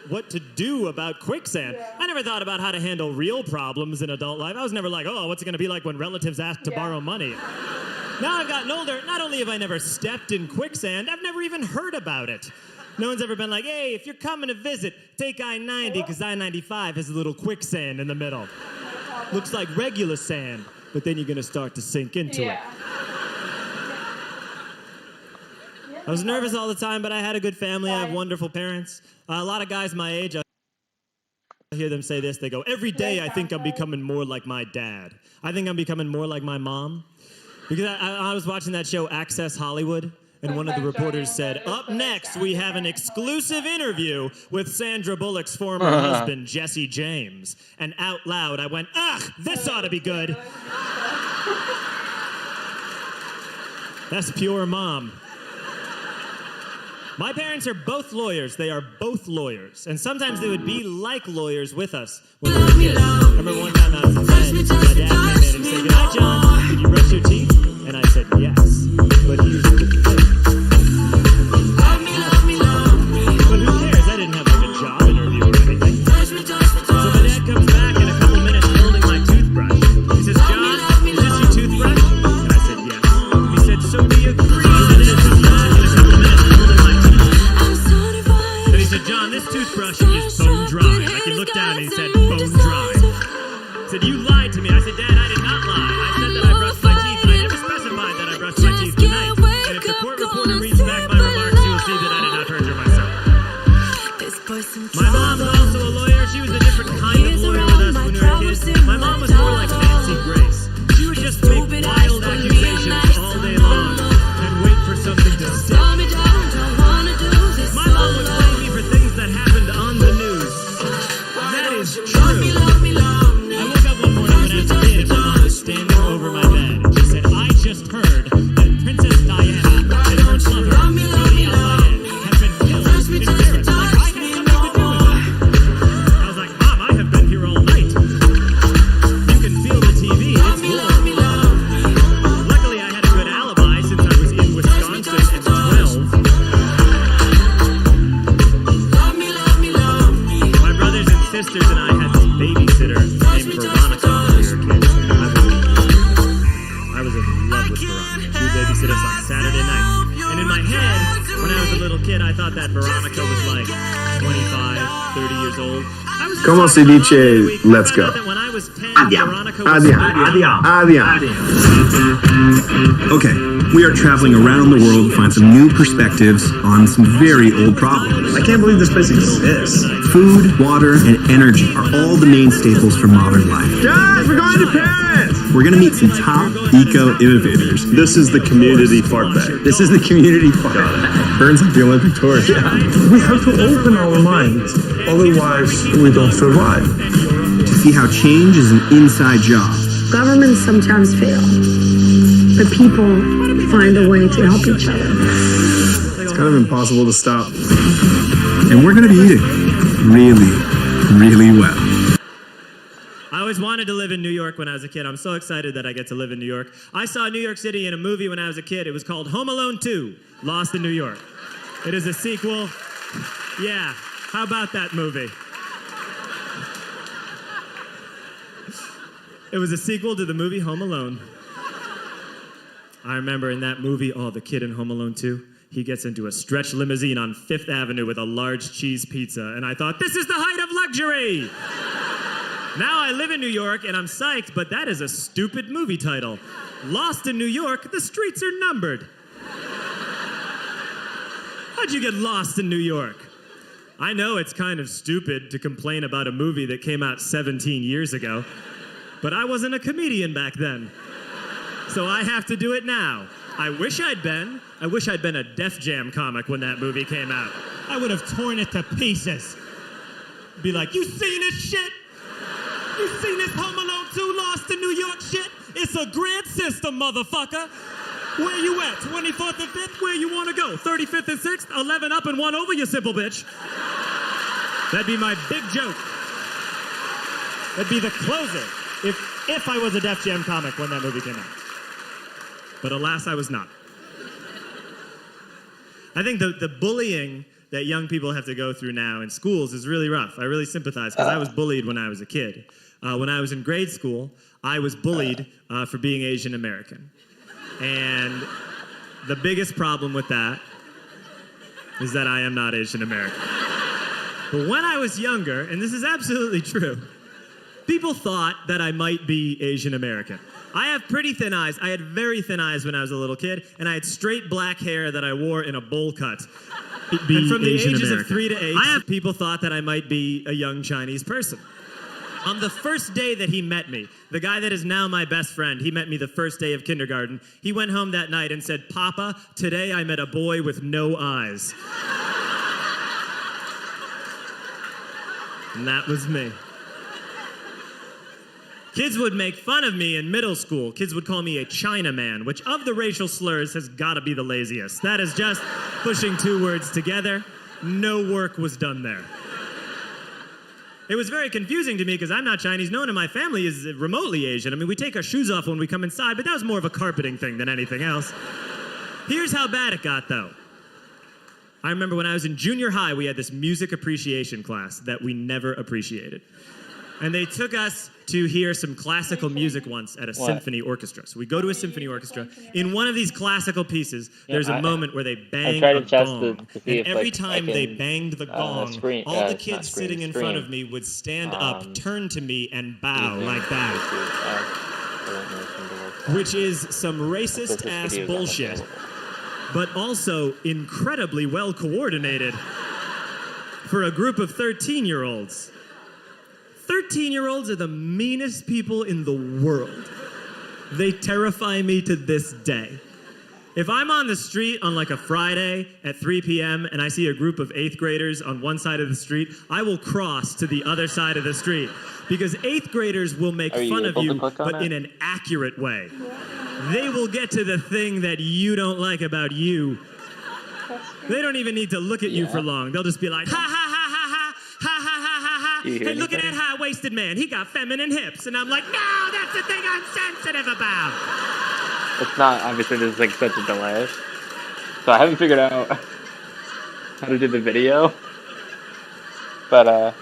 what to do about quicksand. Yeah. I never thought about how to handle real problems in adult life. I was never like, oh, what's it going to be like when relatives ask to borrow money? Now I've gotten older, not only have I never stepped in quicksand, I've never even heard about it. No one's ever been like, hey, if you're coming to visit, take I-90, because I-95 has a little quicksand in the middle. Looks like regular sand, but then you're going to start to sink into it. I was nervous all the time, but I had a good family. I have wonderful parents. A lot of guys my age, I hear them say this. They go, every day I think I'm becoming more like my dad. I think I'm becoming more like my mom. Because I was watching that show, Access Hollywood, and one of the reporters said, up next, we have an exclusive interview with Sandra Bullock's former husband, Jesse James. And out loud, I went, ugh, this ought to be good. That's pure mom. My parents are both lawyers. They are both lawyers. And sometimes they would be like lawyers with us when we were kids. I remember one time I was in bed, my dad came in and he said, good night, John. Did you brush your teeth? And I said, yes. But here's the thing. But who cares? I didn't have like a job interview or anything. So my dad comes back in a couple minutes holding my toothbrush. He says, John, is this your toothbrush? And I said, yes. He said, so do you agree that it is this back in a couple minutes holding my toothbrush? And he said, John, this toothbrush is bone dry. Like he looked down and he said, bone dry. He said, you lied to me. I said, Dad, I did not lie. I said that I brushed my teeth, and I never specified that I brushed my teeth tonight. And if the court reporter reads back my remarks, he will see that I did not perjure myself. My mom was also a lawyer. She was a different kind of lawyer with us when we were kids. My mom was more like Nancy Grace. She would just make wild accusations all day long and wait for something to stick. My mom would blame me for things that happened on the news. That is true. I woke up one morning when I was a kid and my mom was standing over my bed. She said, I just heard that Princess Diana and her lover, Jody Al-Fayed, have been killed in Paris. Like, I had something to do with that. I was like, Mom, I have been here all night. You can feel the TV. It's full. Luckily, I had a good alibi since I was in Wisconsin at 12. My brothers and sisters and I had this babysitter named Veronica when we were kids. I was in love with Veronica. She would babysit us on Saturday night. And in my head, when I was a little kid, I thought that Veronica was like 25, 30 years old. Como se dice, let's go. Okay, we are traveling around the world to find some new perspectives on some very old problems. I can't believe this place exists. Food, water, and energy are all the main staples for modern life. Guys, we're going to Paris! We're going to meet some top eco-innovators. This is the community fart bag. This is the community fart. Burns like the Olympic torch. Yeah. We have to open our minds, otherwise we don't survive. To see how change is an inside job. Governments sometimes fail, but people find a way to help each other. It's kind of impossible to stop. And we're going to be eating really, really well. I always wanted to live in New York when I was a kid. I'm so excited that I get to live in New York. I saw New York City in a movie when I was a kid. It was called Home Alone 2, Lost in New York. It is a sequel. Yeah, how about that movie? It was a sequel to the movie Home Alone. I remember in that movie, the kid in Home Alone 2, he gets into a stretch limousine on 5th Avenue with a large cheese pizza, and I thought, this is the height of luxury! Now I live in New York, and I'm psyched, but that is a stupid movie title. Lost in New York, the streets are numbered. How'd you get lost in New York? I know it's kind of stupid to complain about a movie that came out 17 years ago, but I wasn't a comedian back then. So I have to do it now. I wish I'd been a Def Jam comic when that movie came out. I would have torn it to pieces. Be like, you seen this shit? You seen this Home Alone 2 Lost in New York shit? It's a grant system, motherfucker. Where you at? 24th and 5th? Where you want to go? 35th and 6th? 11 up and 1 over, you simple bitch. That'd be my big joke. That'd be the closer if I was a Def Jam comic when that movie came out. But alas, I was not. I think the bullying that young people have to go through now in schools is really rough. I really sympathize because I was bullied when I was a kid. When I was in grade school, I was bullied for being Asian American. And the biggest problem with that is that I am not Asian American. But when I was younger, and this is absolutely true, people thought that I might be Asian American. I have pretty thin eyes. I had very thin eyes when I was a little kid, and I had straight black hair that I wore in a bowl cut. And from the ages of 3 to 8, people thought that I might be a young Chinese person. On the first day that he met me, the guy that is now my best friend, he met me the first day of kindergarten. He went home that night and said, "Papa, today I met a boy with no eyes." And that was me. Kids would make fun of me in middle school. Kids would call me a Chinaman, which of the racial slurs has got to be the laziest. That is just pushing two words together. No work was done there. It was very confusing to me because I'm not Chinese. No one in my family is remotely Asian. I mean, we take our shoes off when we come inside, but that was more of a carpeting thing than anything else. Here's how bad it got, though. I remember when I was in junior high, we had this music appreciation class that we never appreciated. And they took us to hear some classical music once at a symphony orchestra. So we go to a symphony orchestra. In one of these classical pieces, there's a moment where they bang a gong. And every time they banged the gong, all the kids sitting in front of me would stand up, turn to me, and bow like that. Which is some racist-ass bullshit, but also incredibly well coordinated for a group of 13-year-olds. 13-year-olds are the meanest people in the world. They terrify me to this day. If I'm on the street on like a Friday at 3 p.m. and I see a group of 8th graders on one side of the street, I will cross to the other side of the street because 8th graders will make fun of you, but in an accurate way. They will get to the thing that you don't like about you. They don't even need to look at you for long. They'll just be like, ha ha ha ha ha, ha ha ha ha ha. Hey, look at that high-waisted man. He got feminine hips. And I'm like, no, that's the thing I'm sensitive about. It's not, obviously there's like such a delay. So I haven't figured out how to do the video. But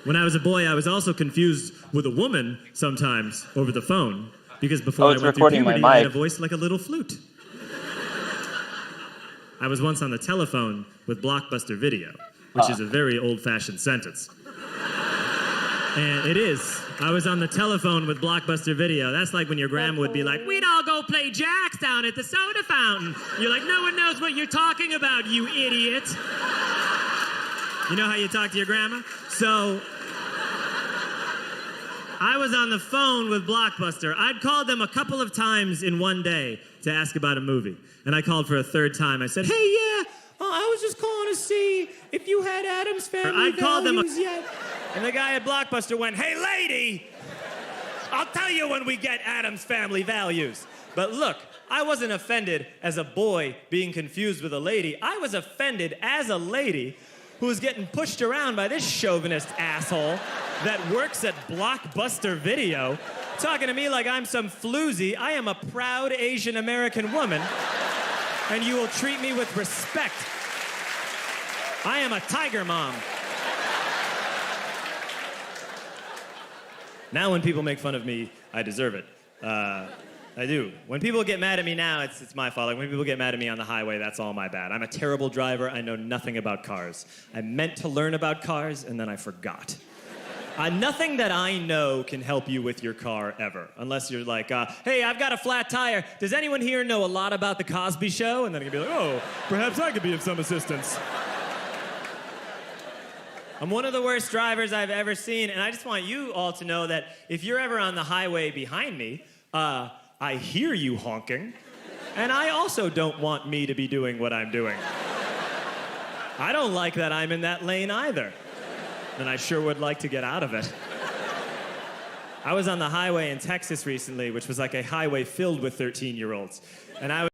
when I was a boy, I was also confused with a woman sometimes over the phone. Because before I went through puberty, I had a voice like a little flute. I was once on the telephone with Blockbuster Video, which is a very old-fashioned sentence. And it is. I was on the telephone with Blockbuster Video. That's like when your grandma would be like, we'd all go play jacks down at the soda fountain. You're like, no one knows what you're talking about, you idiot. You know how you talk to your grandma? So I was on the phone with Blockbuster. I'd called them a couple of times in one day to ask about a movie. And I called for a third time. I said, hey, yeah, I was just calling to see if you had Addams Family Values yet. And the guy at Blockbuster went, hey, lady, I'll tell you when we get Addams Family Values. But look, I wasn't offended as a boy being confused with a lady. I was offended as a lady who was getting pushed around by this chauvinist asshole that works at Blockbuster Video, talking to me like I'm some floozy. I am a proud Asian American woman, and you will treat me with respect. I am a tiger mom. Now when people make fun of me, I deserve it. I do. When people get mad at me now, it's my fault. Like when people get mad at me on the highway, that's all my bad. I'm a terrible driver. I know nothing about cars. I meant to learn about cars, and then I forgot. Nothing that I know can help you with your car ever, unless you're like, hey, I've got a flat tire. Does anyone here know a lot about The Cosby Show? And then you can be like, oh, perhaps I could be of some assistance. I'm one of the worst drivers I've ever seen, and I just want you all to know that if you're ever on the highway behind me, I hear you honking, and I also don't want me to be doing what I'm doing. I don't like that I'm in that lane either, and I sure would like to get out of it. I was on the highway in Texas recently, which was like a highway filled with 13-year-olds, and I was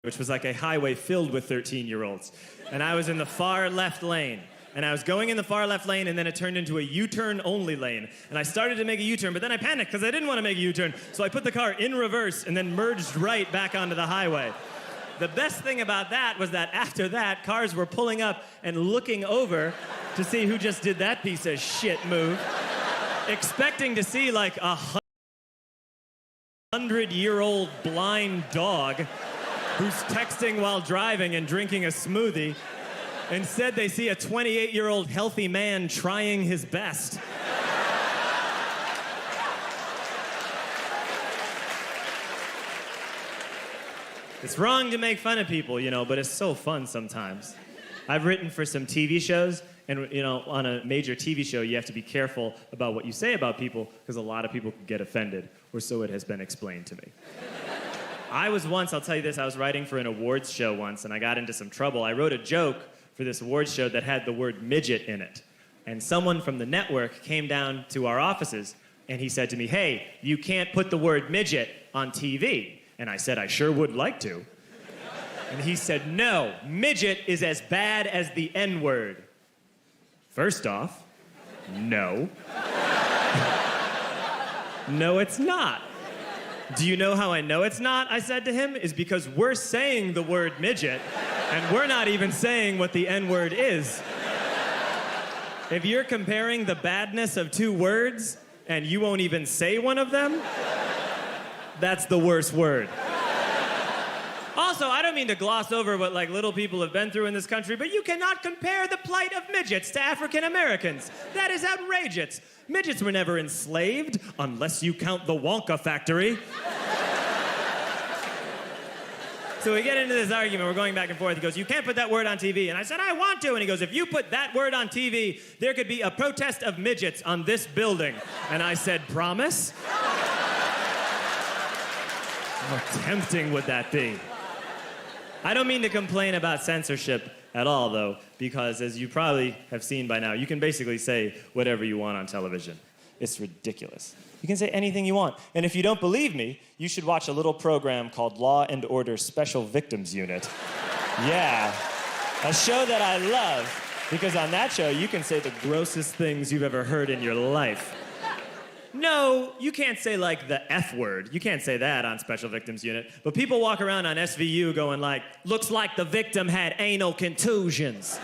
which was like a highway filled with 13-year-olds. And I was in the far left lane. And I was going in the far left lane, and then it turned into a U-turn only lane. And I started to make a U-turn, but then I panicked because I didn't want to make a U-turn. So I put the car in reverse and then merged right back onto the highway. The best thing about that was that after that, cars were pulling up and looking over to see who just did that piece of shit move, expecting to see like a 100-year-old blind dog who's texting while driving and drinking a smoothie. Instead, they see a 28-year-old healthy man trying his best. It's wrong to make fun of people, you know, but it's so fun sometimes. I've written for some TV shows, and, you know, on a major TV show, you have to be careful about what you say about people because a lot of people can get offended, or so it has been explained to me. I'll tell you this, I was writing for an awards show once, and I got into some trouble. I wrote a joke for this awards show that had the word midget in it. And someone from the network came down to our offices, and he said to me, "Hey, you can't put the word midget on TV." And I said, "I sure would like to." And he said, "No, midget is as bad as the N-word." First off, no. No, it's not. Do you know how I know it's not? I said to him, is because we're saying the word midget, and we're not even saying what the N-word is. If you're comparing the badness of two words, and you won't even say one of them, that's the worst word. Also, I don't mean to gloss over what like little people have been through in this country, but you cannot compare the plight of midgets to African Americans. That is outrageous. Midgets were never enslaved, unless you count the Wonka factory. So we get into this argument, we're going back and forth. He goes, "You can't put that word on TV." And I said, "I want to." And he goes, "If you put that word on TV, there could be a protest of midgets on this building." And I said, "Promise?" How tempting would that be? I don't mean to complain about censorship at all, though, because as you probably have seen by now, you can basically say whatever you want on television. It's ridiculous. You can say anything you want. And if you don't believe me, you should watch a little program called Law and Order Special Victims Unit. Yeah, a show that I love, because on that show, you can say the grossest things you've ever heard in your life. No, you can't say like the F word. You can't say that on Special Victims Unit. But people walk around on SVU going like, "Looks like the victim had anal contusions."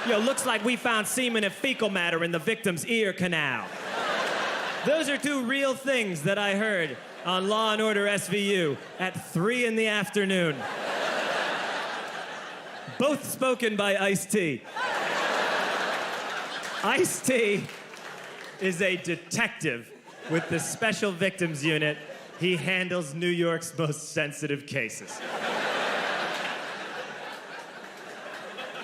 Yo, looks like we found semen and fecal matter in the victim's ear canal. Those are two real things that I heard on Law and Order SVU at 3 in the afternoon. Both spoken by Ice-T. Ice-T is a detective with the Special Victims Unit. He handles New York's most sensitive cases.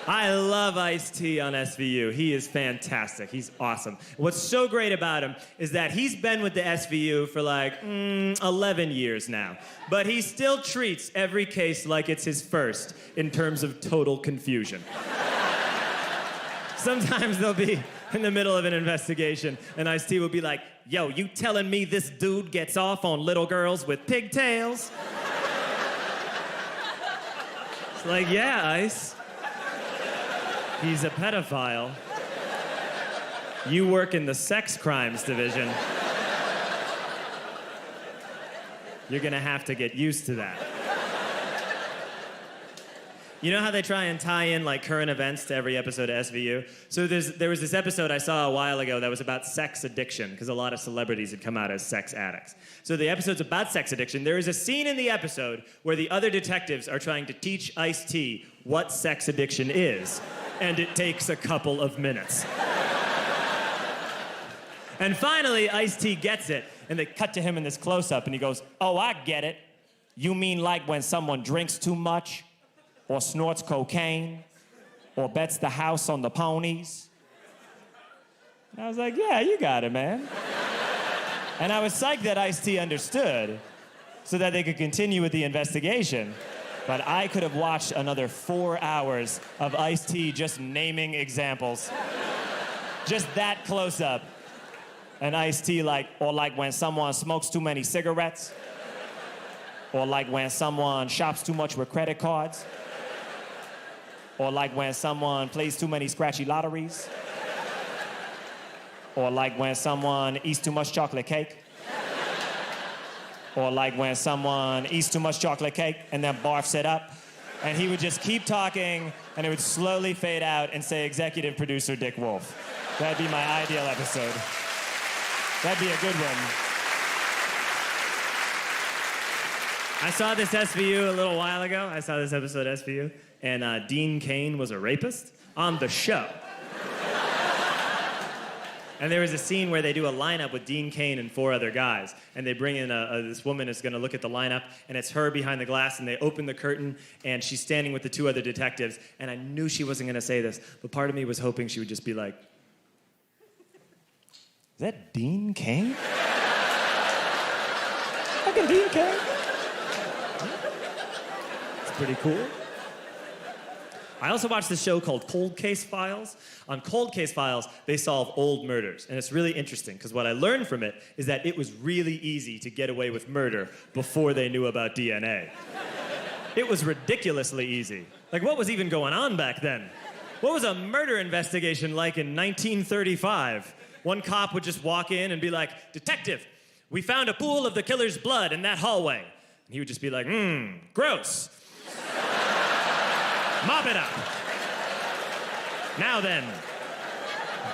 I love Ice-T on SVU. He is fantastic. He's awesome. What's so great about him is that he's been with the SVU for like 11 years now. But he still treats every case like it's his first in terms of total confusion. Sometimes they'll be in the middle of an investigation and Ice-T will be like, "Yo, you telling me this dude gets off on little girls with pigtails?" It's like, "Yeah, Ice. He's a pedophile. You work in the sex crimes division. You're gonna have to get used to that." You know how they try and tie in like current events to every episode of SVU? So there was this episode I saw a while ago that was about sex addiction, because a lot of celebrities had come out as sex addicts. So the episode's about sex addiction. There is a scene in the episode where the other detectives are trying to teach Ice-T what sex addiction is, and it takes a couple of minutes. And finally, Ice-T gets it, and they cut to him in this close-up, and he goes, "Oh, I get it. You mean like when someone drinks too much, or snorts cocaine, or bets the house on the ponies?" And I was like, "Yeah, you got it, man." And I was psyched that Ice-T understood so that they could continue with the investigation. But I could have watched another 4 hours of Ice-T just naming examples. Just that close up. And Ice-T like, or like when someone smokes too many cigarettes, Or like when someone shops too much with credit cards. Or like when someone plays too many scratchy lotteries. Or like when someone eats too much chocolate cake. Or like when someone eats too much chocolate cake and then barfs it up. And he would just keep talking and it would slowly fade out and say executive producer Dick Wolf. That'd be my ideal episode. That'd be a good one. I saw this SVU a little while ago. I saw this episode of SVU, and Dean Cain was a rapist on the show. And there was a scene where they do a lineup with Dean Cain and 4 other guys. And they bring in this woman who's going to look at the lineup, and it's her behind the glass, and they open the curtain, and she's standing with the 2 other detectives. And I knew she wasn't going to say this, but part of me was hoping she would just be like, is that Dean Cain? Fucking Dean Cain? It's pretty cool. I also watched this show called Cold Case Files. On Cold Case Files, they solve old murders. And it's really interesting, because what I learned from it is that it was really easy to get away with murder before they knew about DNA. It was ridiculously easy. Like, what was even going on back then? What was a murder investigation like in 1935? One cop would just walk in and be like, "Detective, we found a pool of the killer's blood in that hallway." And he would just be like, gross. Mop it up. Now then,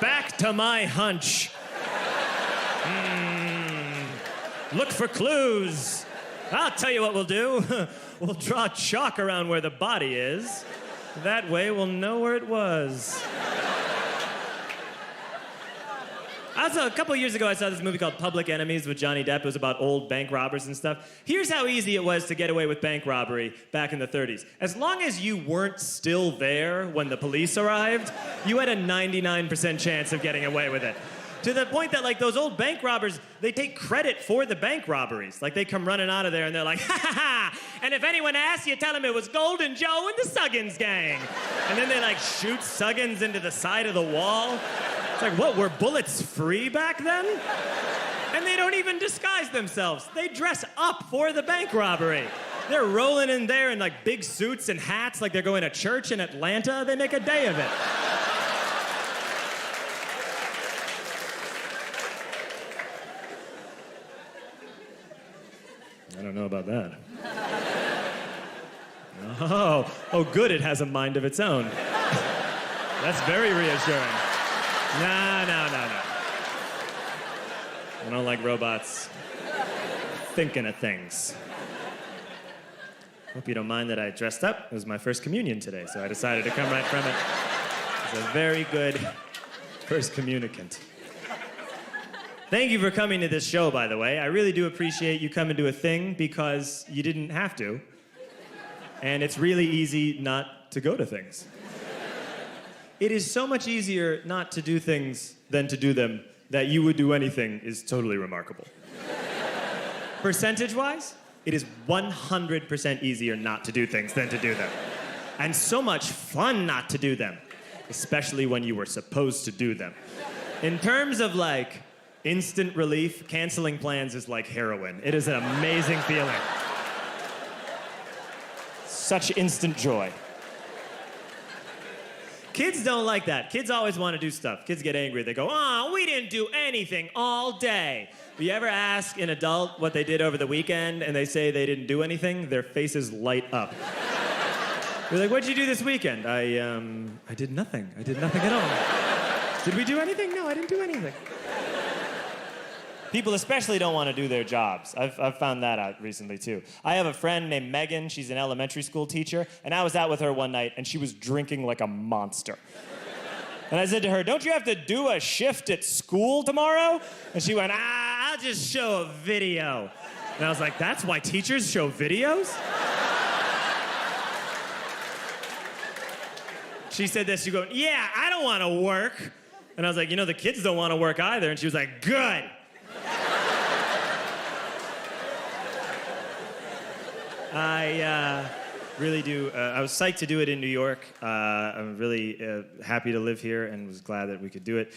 back to my hunch. Look for clues. I'll tell you what we'll do. We'll draw chalk around where the body is. That way we'll know where it was. Also, a couple of years ago, I saw this movie called Public Enemies with Johnny Depp. It was about old bank robbers and stuff. Here's how easy it was to get away with bank robbery back in the 30s. As long as you weren't still there when the police arrived, you had a 99% chance of getting away with it. To the point that, like, those old bank robbers, they take credit for the bank robberies. Like, they come running out of there and they're like, ha ha ha! And if anyone asks, you tell them it was Golden Joe and the Suggins gang. And then they, like, shoot Suggins into the side of the wall. It's like, what, were bullets free back then? And they don't even disguise themselves. They dress up for the bank robbery. They're rolling in there in, like, big suits and hats like they're going to church in Atlanta. They make a day of it. I don't know about that. Oh, good, it has a mind of its own. That's very reassuring. No. I don't like robots thinking of things. Hope you don't mind that I dressed up. It was my first communion today, so I decided to come right from it. It's a very good first communicant. Thank you for coming to this show, by the way. I really do appreciate you coming to a thing because you didn't have to. And it's really easy not to go to things. It is so much easier not to do things than to do them that you would do anything is totally remarkable. Percentage-wise, it is 100% easier not to do things than to do them. And so much fun not to do them, especially when you were supposed to do them. In terms of, like, instant relief, canceling plans is like heroin. It is an amazing feeling. Such instant joy. Kids don't like that. Kids always want to do stuff. Kids get angry. They go, "Oh, we didn't do anything all day." But you ever ask an adult what they did over the weekend and they say they didn't do anything? Their faces light up. You're like, "What'd you do this weekend?" I did nothing. I did nothing at all. Did we do anything? No, I didn't do anything. People especially don't want to do their jobs. I've found that out recently, too. I have a friend named Megan. She's an elementary school teacher. And I was out with her one night, and she was drinking like a monster. And I said to her, "Don't you have to do a shift at school tomorrow?" And she went, "I'll just show a video." And I was like, "That's why teachers show videos?" She said this. She goes, "Yeah, I don't want to work." And I was like, "The kids don't want to work either." And she was like, "Good." I really do. I was psyched to do it in New York. I'm really happy to live here and was glad that we could do it.